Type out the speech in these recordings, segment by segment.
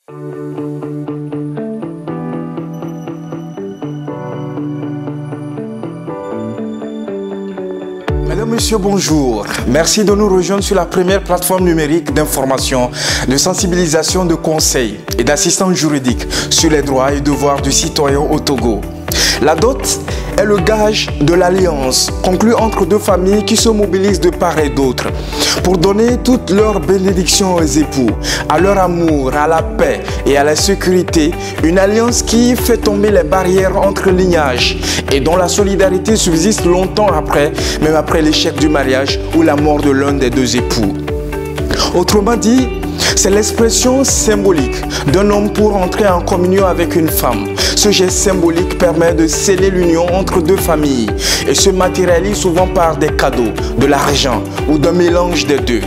Mesdames, Messieurs, bonjour. Merci de nous rejoindre sur la première plateforme numérique d'information, de sensibilisation, de conseils et d'assistance juridique sur les droits et devoirs du citoyen au Togo. La dot est le gage de l'alliance conclue entre deux familles qui se mobilisent de part et d'autre pour donner toutes leurs bénédictions aux époux, à leur amour, à la paix et à la sécurité. Une alliance qui fait tomber les barrières entre lignages et dont la solidarité subsiste longtemps après, même après l'échec du mariage ou la mort de l'un des deux époux. Autrement dit, c'est l'expression symbolique d'un homme pour entrer en communion avec une femme. Ce geste symbolique permet de sceller l'union entre deux familles et se matérialise souvent par des cadeaux, de l'argent ou d'un mélange des deux.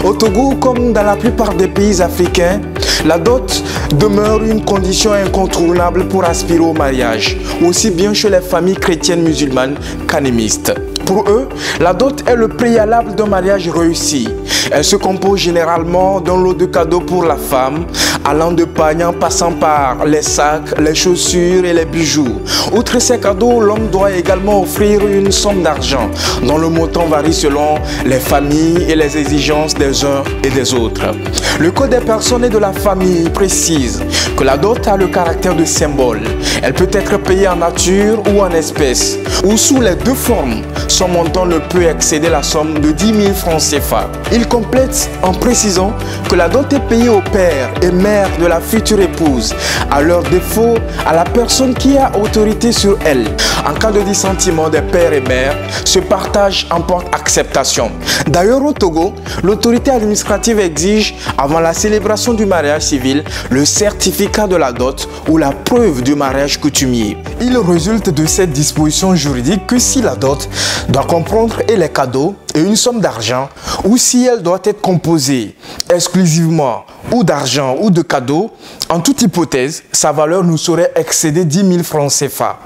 Au Togo, comme dans la plupart des pays africains, la dot demeure une condition incontournable pour aspirer au mariage, aussi bien chez les familles chrétiennes musulmanes qu'animistes. Pour eux, la dot est le préalable d'un mariage réussi. Elle se compose généralement d'un lot de cadeaux pour la femme, allant de pagnes en passant par les sacs, les chaussures et les bijoux. Outre ces cadeaux, l'homme doit également offrir une somme d'argent, dont le montant varie selon les familles et les exigences des uns et des autres. Le code des personnes et de la famille précise que la dot a le caractère de symbole. Elle peut être payée en nature ou en espèces, ou sous les deux formes. Son montant ne peut excéder la somme de 10 000 francs CFA. Il complète en précisant que la dot est payée au père et mère de la future épouse, à leur défaut à la personne qui a autorité sur elle. En cas de dissentiment des pères et mères, ce partage emporte acceptation. D'ailleurs au Togo, l'autorité administrative exige, avant la célébration du mariage civil, le certificat de la dot ou la preuve du mariage coutumier. Il résulte de cette disposition juridique que si la dot doit comprendre et les cadeaux et une somme d'argent, ou si elle doit être composée exclusivement ou d'argent ou de cadeaux, en toute hypothèse, sa valeur ne saurait excéder 10 000 francs CFA.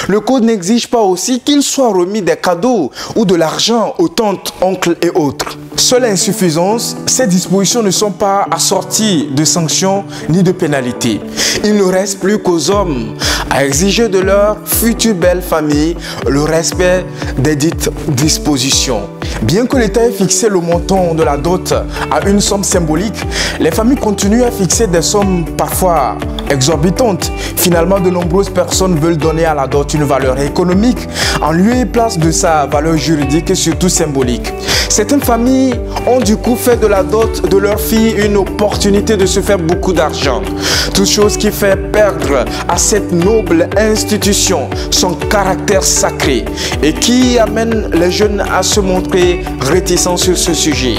Le code n'exige pas aussi qu'il soit remis des cadeaux ou de l'argent aux tantes, oncles et autres. Seule insuffisance, ces dispositions ne sont pas assorties de sanctions ni de pénalités. Il ne reste plus qu'aux hommes à exiger de leur future belle famille le respect des dites dispositions. Bien que l'État ait fixé le montant de la dot à une somme symbolique, les familles continuent à fixer des sommes parfois exorbitantes. Finalement, de nombreuses personnes veulent donner à la dot une valeur économique en lieu et place de sa valeur juridique et surtout symbolique. Certaines familles ont du coup fait de la dot de leur fille une opportunité de se faire beaucoup d'argent. Toute chose qui fait perdre à cette noble institution son caractère sacré et qui amène les jeunes à se montrer réticents sur ce sujet.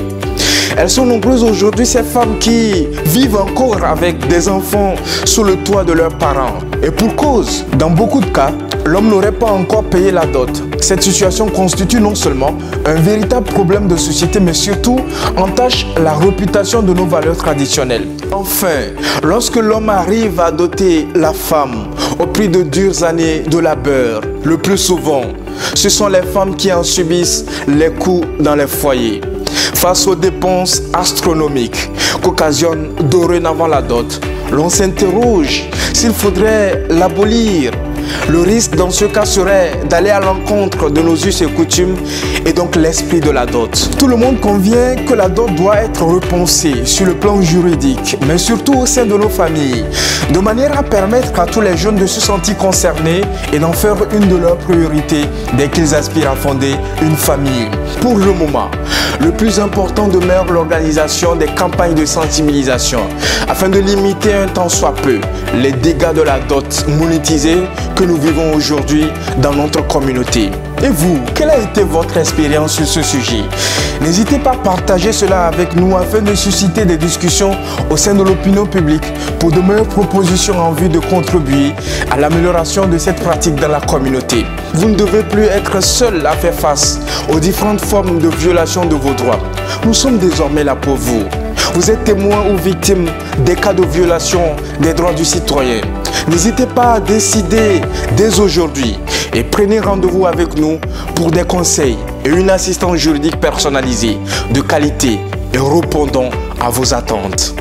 Elles sont nombreuses aujourd'hui, ces femmes qui vivent encore avec des enfants sous le toit de leurs parents. Et pour cause, dans beaucoup de cas, l'homme n'aurait pas encore payé la dot. Cette situation constitue non seulement un véritable problème de société, mais surtout entache la réputation de nos valeurs traditionnelles. Enfin, lorsque l'homme arrive à doter la femme au prix de dures années de labeur, le plus souvent, ce sont les femmes qui en subissent les coûts dans les foyers. Face aux dépenses astronomiques qu'occasionne dorénavant la dot, l'on s'interroge s'il faudrait l'abolir. Le risque dans ce cas serait d'aller à l'encontre de nos us et coutumes et donc l'esprit de la dot. Tout le monde convient que la dot doit être repensée sur le plan juridique, mais surtout au sein de nos familles, de manière à permettre à tous les jeunes de se sentir concernés et d'en faire une de leurs priorités dès qu'ils aspirent à fonder une famille. Pour le moment, le plus important demeure l'organisation des campagnes de sensibilisation afin de limiter un tant soit peu les dégâts de la dot monétisée que nous vivons aujourd'hui dans notre communauté. Et vous, quelle a été votre expérience sur ce sujet? N'hésitez pas à partager cela avec nous afin de susciter des discussions au sein de l'opinion publique pour de meilleures propositions en vue de contribuer à l'amélioration de cette pratique dans la communauté. Vous ne devez plus être seul à faire face aux différentes formes de violation de vos droits. Nous sommes désormais là pour vous. Vous êtes témoin ou victime des cas de violation des droits du citoyen. N'hésitez pas à décider dès aujourd'hui et prenez rendez-vous avec nous pour des conseils et une assistance juridique personnalisée, de qualité et répondant à vos attentes.